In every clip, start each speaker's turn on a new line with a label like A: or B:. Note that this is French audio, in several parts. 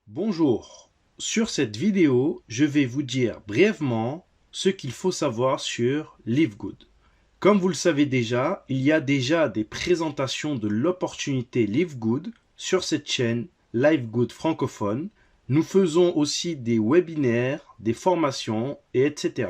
A: Bonjour, sur cette vidéo, je vais vous dire brièvement ce qu'il faut savoir sur Livegood. Comme vous le savez déjà, il y a déjà des présentations de l'opportunité Livegood sur cette chaîne Livegood francophone. Nous faisons aussi des webinaires, des formations, etc.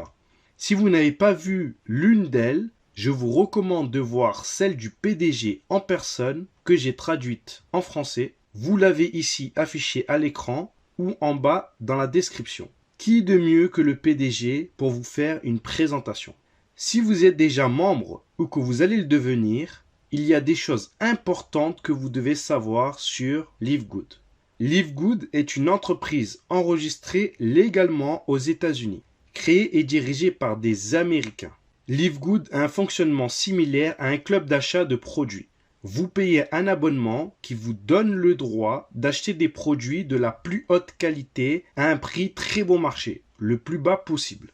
A: Si vous n'avez pas vu l'une d'elles, je vous recommande de voir celle du PDG en personne que j'ai traduite en français. Vous l'avez ici affiché à l'écran ou en bas dans la description. Qui de mieux que le PDG pour vous faire une présentation? Si vous êtes déjà membre ou que vous allez le devenir, il y a des choses importantes que vous devez savoir sur Livegood. Livegood est une entreprise enregistrée légalement aux États-Unis, créée et dirigée par des Américains. Livegood a un fonctionnement similaire à un club d'achat de produits. Vous payez un abonnement qui vous donne le droit d'acheter des produits de la plus haute qualité à un prix très bon marché, le plus bas possible.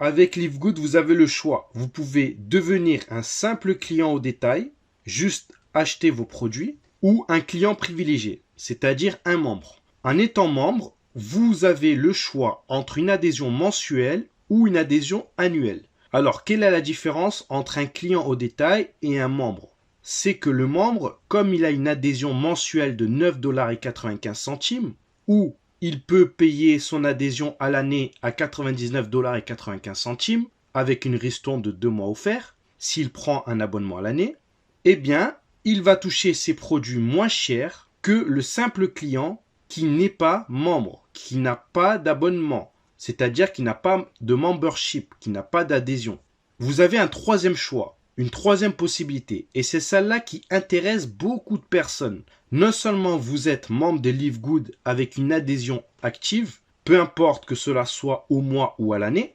A: Avec Livegood, vous avez le choix. Vous pouvez devenir un simple client au détail, juste acheter vos produits, ou un client privilégié, c'est-à-dire un membre. En étant membre, vous avez le choix entre une adhésion mensuelle ou une adhésion annuelle. Alors, quelle est la différence entre un client au détail et un membre? C'est que le membre, comme il a une adhésion mensuelle de 9,95 $, ou il peut payer son adhésion à l'année à 99,95 $ avec une ristourne de 2 mois offert, s'il prend un abonnement à l'année, eh bien, il va toucher ses produits moins chers que le simple client qui n'est pas membre, qui n'a pas d'abonnement, c'est-à-dire qui n'a pas de membership, qui n'a pas d'adhésion. Vous avez un troisième choix, une troisième possibilité, et c'est celle-là qui intéresse beaucoup de personnes. Non seulement vous êtes membre de Livegood avec une adhésion active, peu importe que cela soit au mois ou à l'année,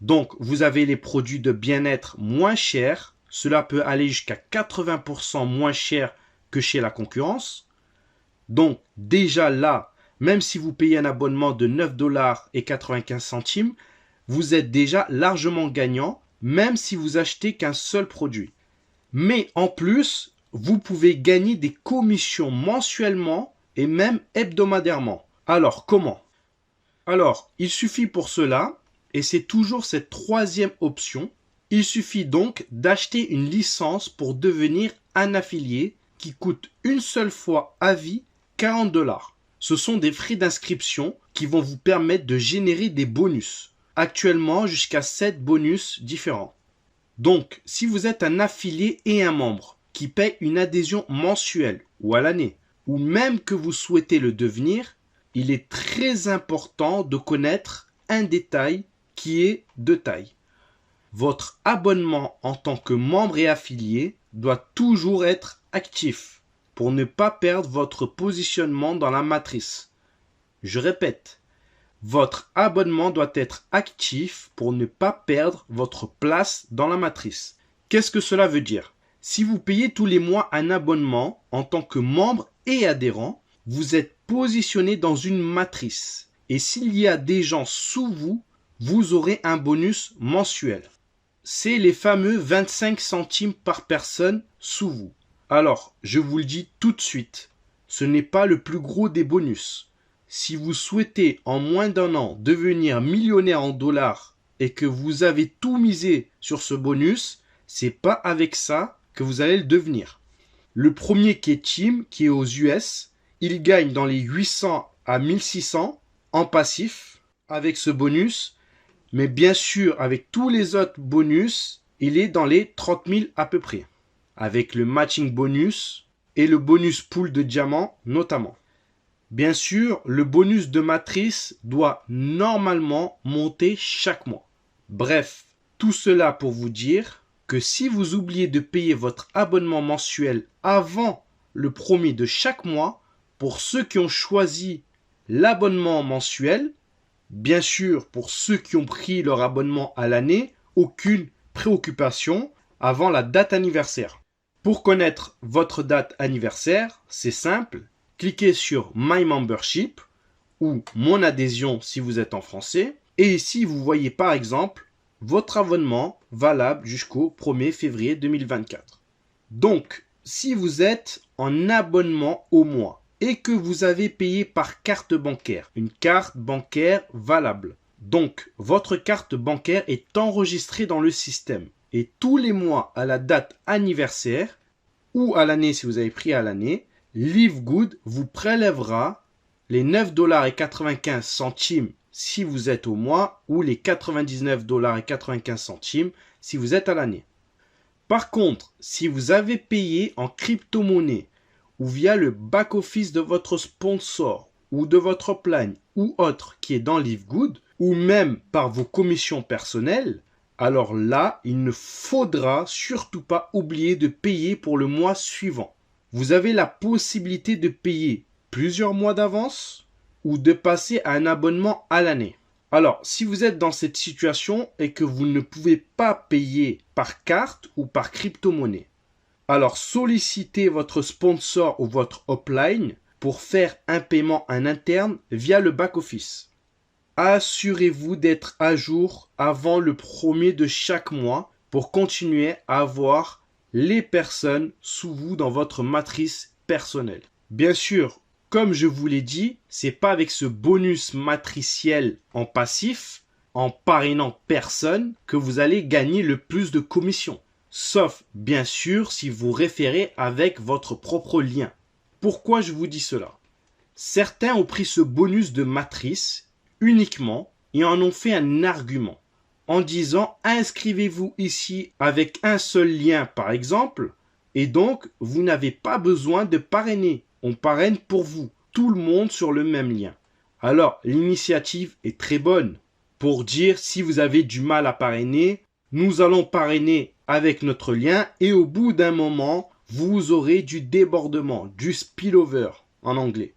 A: donc vous avez les produits de bien-être moins chers, cela peut aller jusqu'à 80% moins cher que chez la concurrence. Donc déjà là, même si vous payez un abonnement de 9,95 $, vous êtes déjà largement gagnant, même si vous achetez qu'un seul produit. Mais en plus, vous pouvez gagner des commissions mensuellement et même hebdomadairement. Alors comment? Alors, il suffit pour cela, et c'est toujours cette troisième option, il suffit donc d'acheter une licence pour devenir un affilié qui coûte une seule fois à vie 40 $. Ce sont des frais d'inscription qui vont vous permettre de générer des bonus. Actuellement, jusqu'à 7 bonus différents. Donc, si vous êtes un affilié et un membre qui paye une adhésion mensuelle ou à l'année, ou même que vous souhaitez le devenir, il est très important de connaître un détail qui est de taille. Votre abonnement en tant que membre et affilié doit toujours être actif pour ne pas perdre votre positionnement dans la matrice. Je répète, votre abonnement doit être actif pour ne pas perdre votre place dans la matrice. Qu'est-ce que cela veut dire? Si vous payez tous les mois un abonnement en tant que membre et adhérent, vous êtes positionné dans une matrice. Et s'il y a des gens sous vous, vous aurez un bonus mensuel. C'est les fameux 25 centimes par personne sous vous. Alors, je vous le dis tout de suite, ce n'est pas le plus gros des bonus. Si vous souhaitez en moins d'un an devenir millionnaire en dollars et que vous avez tout misé sur ce bonus, c'est pas avec ça que vous allez le devenir. Le premier qui est Tim, qui est aux US, il gagne dans les 800 à 1600 en passif avec ce bonus, mais bien sûr avec tous les autres bonus, il est dans les 30 000 à peu près, avec le matching bonus et le bonus pool de diamants notamment. Bien sûr, le bonus de matrice doit normalement monter chaque mois. Bref, tout cela pour vous dire que si vous oubliez de payer votre abonnement mensuel avant le premier de chaque mois, pour ceux qui ont choisi l'abonnement mensuel, bien sûr pour ceux qui ont pris leur abonnement à l'année, aucune préoccupation avant la date anniversaire. Pour connaître votre date anniversaire, c'est simple. Cliquez sur My Membership ou Mon adhésion si vous êtes en français. Et ici, vous voyez par exemple votre abonnement valable jusqu'au 1er février 2024. Donc, si vous êtes en abonnement au mois, et que vous avez payé par carte bancaire, une carte bancaire valable. Donc, votre carte bancaire est enregistrée dans le système. Et tous les mois, à la date anniversaire, ou à l'année si vous avez pris à l'année, Livegood vous prélèvera les 9,95 $ si vous êtes au mois ou les 99,95 $ si vous êtes à l'année. Par contre, si vous avez payé en crypto-monnaie ou via le back-office de votre sponsor ou de votre upline ou autre qui est dans Livegood ou même par vos commissions personnelles, alors là, il ne faudra surtout pas oublier de payer pour le mois suivant. Vous avez la possibilité de payer plusieurs mois d'avance ou de passer à un abonnement à l'année. Alors, si vous êtes dans cette situation et que vous ne pouvez pas payer par carte ou par crypto-monnaie, alors sollicitez votre sponsor ou votre upline pour faire un paiement en interne via le back-office. Assurez-vous d'être à jour avant le 1er de chaque mois pour continuer à avoir les personnes sous vous dans votre matrice personnelle. Bien sûr, comme je vous l'ai dit, c'est pas avec ce bonus matriciel en passif, en parrainant personne, que vous allez gagner le plus de commissions. Sauf, bien sûr, si vous référez avec votre propre lien. Pourquoi je vous dis cela? Certains ont pris ce bonus de matrice uniquement et en ont fait un argument en disant inscrivez-vous ici avec un seul lien par exemple et donc vous n'avez pas besoin de parrainer, on parraine pour vous, tout le monde sur le même lien. Alors l'initiative est très bonne pour dire si vous avez du mal à parrainer, nous allons parrainer avec notre lien et au bout d'un moment vous aurez du débordement, du spillover en anglais.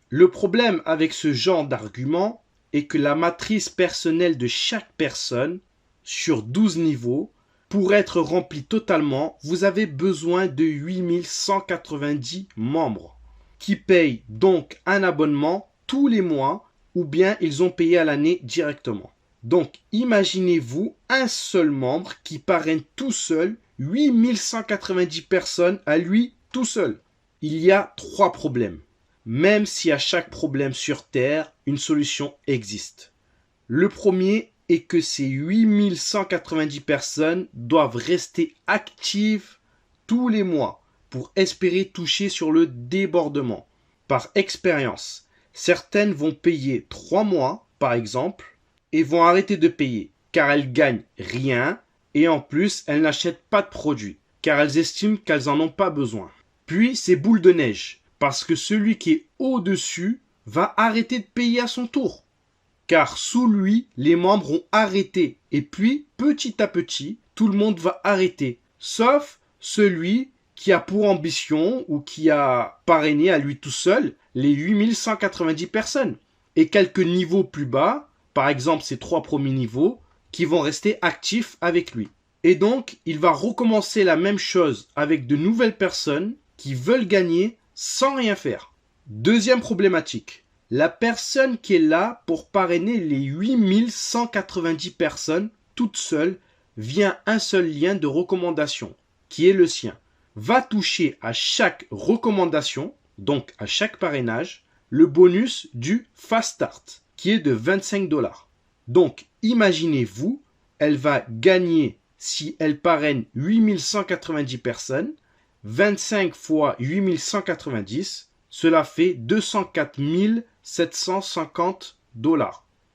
A: Le problème avec ce genre d'argument est que la matrice personnelle de chaque personne, sur 12 niveaux, pour être remplie totalement, vous avez besoin de 8190 membres, qui payent donc un abonnement tous les mois, ou bien ils ont payé à l'année directement. Donc, imaginez-vous un seul membre qui parraine tout seul 8190 personnes à lui tout seul. Il y a 3 problèmes. Même si à chaque problème sur Terre, une solution existe. Le premier est que ces 8190 personnes doivent rester actives tous les mois pour espérer toucher sur le débordement. Par expérience, certaines vont payer 3 mois, par exemple, et vont arrêter de payer car elles gagnent rien et en plus elles n'achètent pas de produits car elles estiment qu'elles n'en ont pas besoin. Puis c'est boule de neige. Parce que celui qui est au-dessus va arrêter de payer à son tour. Car sous lui, les membres ont arrêté. Et puis, petit à petit, tout le monde va arrêter. Sauf celui qui a pour ambition ou qui a parrainé à lui tout seul les 8190 personnes. Et quelques niveaux plus bas, par exemple ces 3 premiers niveaux, qui vont rester actifs avec lui. Et donc, il va recommencer la même chose avec de nouvelles personnes qui veulent gagner sans rien faire. Deuxième problématique, la personne qui est là pour parrainer les 8190 personnes toute seule via un seul lien de recommandation, qui est le sien, va toucher à chaque recommandation, donc à chaque parrainage, le bonus du Fast Start, qui est de 25 $. Donc, imaginez-vous, elle va gagner, si elle parraine 8190 personnes, 25 fois 8190, cela fait 204 750 $.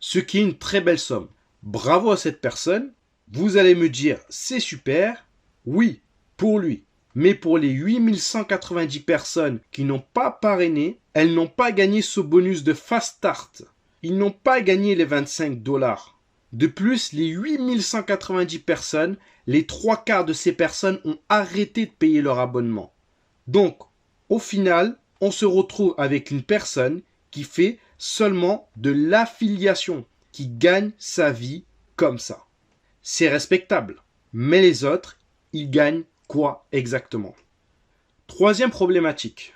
A: Ce qui est une très belle somme. Bravo à cette personne. Vous allez me dire, c'est super. Oui, pour lui. Mais pour les 8190 personnes qui n'ont pas parrainé, elles n'ont pas gagné ce bonus de Fast Start. Ils n'ont pas gagné les 25 $. De plus, les 8190 personnes, les 3/4 de ces personnes ont arrêté de payer leur abonnement. Donc, au final, on se retrouve avec une personne qui fait seulement de l'affiliation, qui gagne sa vie comme ça. C'est respectable. Mais les autres, ils gagnent quoi exactement? Troisième problématique.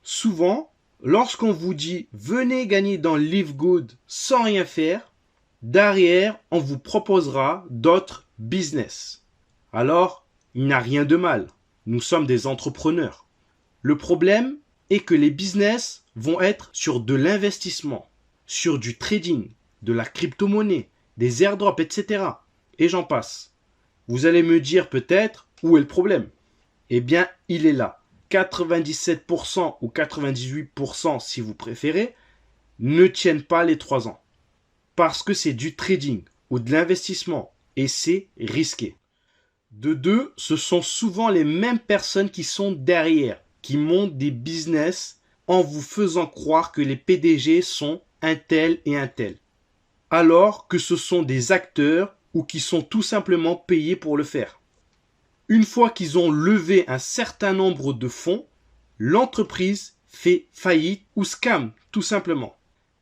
A: Souvent, lorsqu'on vous dit « venez gagner dans Livegood sans rien faire », derrière, on vous proposera d'autres business. Alors, il n'y a rien de mal. Nous sommes des entrepreneurs. Le problème et que les business vont être sur de l'investissement, sur du trading, de la crypto-monnaie, des airdrops, etc. Et j'en passe. Vous allez me dire peut-être où est le problème. Eh bien, il est là. 97% ou 98% si vous préférez, ne tiennent pas les 3 ans. Parce que c'est du trading ou de l'investissement et c'est risqué. De deux, ce sont souvent les mêmes personnes qui sont derrière, qui montent des business en vous faisant croire que les PDG sont un tel et un tel. Alors que ce sont des acteurs ou qui sont tout simplement payés pour le faire. Une fois qu'ils ont levé un certain nombre de fonds, l'entreprise fait faillite ou scam, tout simplement.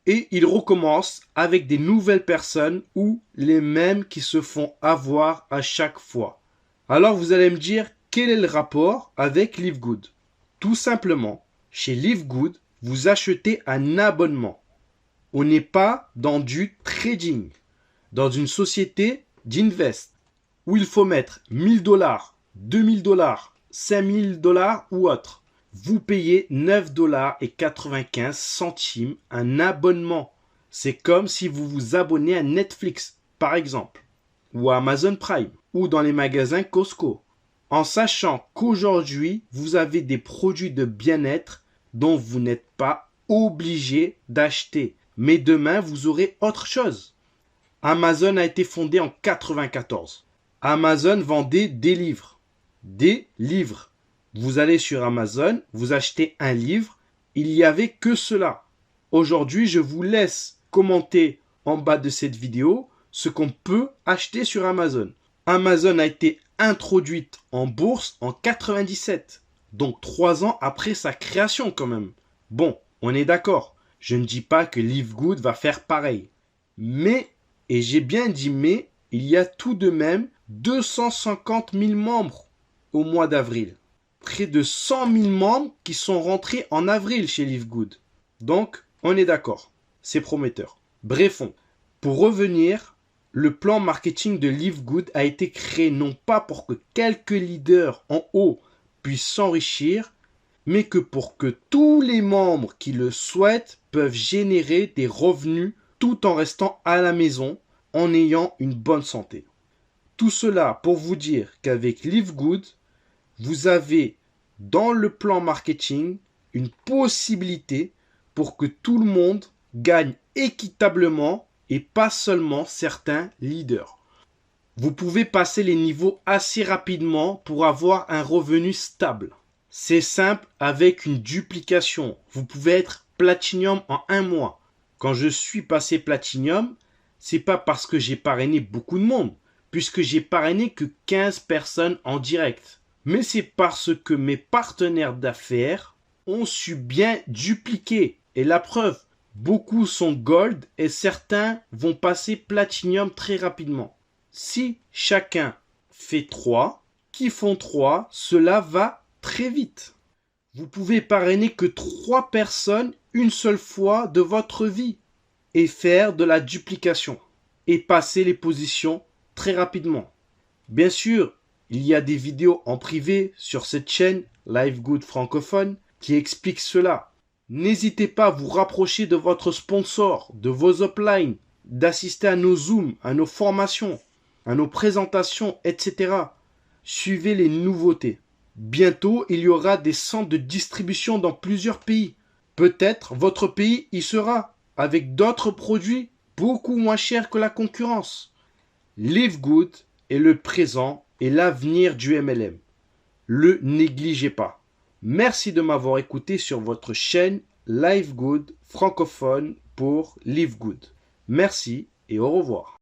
A: Et ils recommencent avec des nouvelles personnes ou les mêmes qui se font avoir à chaque fois. Alors vous allez me dire, quel est le rapport avec Livegood? Tout simplement, chez Livegood, vous achetez un abonnement. On n'est pas dans du trading, dans une société d'invest, où il faut mettre 1000 $, 2000 $, 5000 $ ou autre. Vous payez 9,95 $ un abonnement. C'est comme si vous vous abonnez à Netflix, par exemple, ou à Amazon Prime, ou dans les magasins Costco, en sachant qu'aujourd'hui, vous avez des produits de bien-être dont vous n'êtes pas obligé d'acheter. Mais demain, vous aurez autre chose. Amazon a été fondé en 1994. Amazon vendait des livres. Des livres. Vous allez sur Amazon, vous achetez un livre, il n'y avait que cela. Aujourd'hui, je vous laisse commenter en bas de cette vidéo ce qu'on peut acheter sur Amazon. Amazon a été introduite en bourse en 97, donc 3 ans après sa création quand même. Bon, on est d'accord. Je ne dis pas que Livegood va faire pareil. Mais, et j'ai bien dit mais, il y a tout de même 250 000 membres au mois d'avril. Près de 100 000 membres qui sont rentrés en avril chez Livegood. Donc, on est d'accord. C'est prometteur. Brefons, pour revenir, le plan marketing de Livegood a été créé non pas pour que quelques leaders en haut puissent s'enrichir, mais que pour que tous les membres qui le souhaitent peuvent générer des revenus tout en restant à la maison, en ayant une bonne santé. Tout cela pour vous dire qu'avec Livegood, vous avez dans le plan marketing une possibilité pour que tout le monde gagne équitablement et pas seulement certains leaders. Vous pouvez passer les niveaux assez rapidement pour avoir un revenu stable. C'est simple avec une duplication. Vous pouvez être Platinum en 1 mois. Quand je suis passé Platinum, c'est pas parce que j'ai parrainé beaucoup de monde, puisque j'ai parrainé que 15 personnes en direct. Mais c'est parce que mes partenaires d'affaires ont su bien dupliquer. Et la preuve, beaucoup sont Gold et certains vont passer Platinum très rapidement. Si chacun fait 3, qui font 3, cela va très vite. Vous pouvez parrainer que 3 personnes une seule fois de votre vie et faire de la duplication et passer les positions très rapidement. Bien sûr, il y a des vidéos en privé sur cette chaîne Livegood francophone qui expliquent cela. N'hésitez pas à vous rapprocher de votre sponsor, de vos uplines, d'assister à nos zooms, à nos formations, à nos présentations, etc. Suivez les nouveautés. Bientôt, il y aura des centres de distribution dans plusieurs pays. Peut-être votre pays y sera, avec d'autres produits beaucoup moins chers que la concurrence. Livegood est le présent et l'avenir du MLM. Le négligez pas. Merci de m'avoir écouté sur votre chaîne Livegood francophone pour Livegood. Merci et au revoir.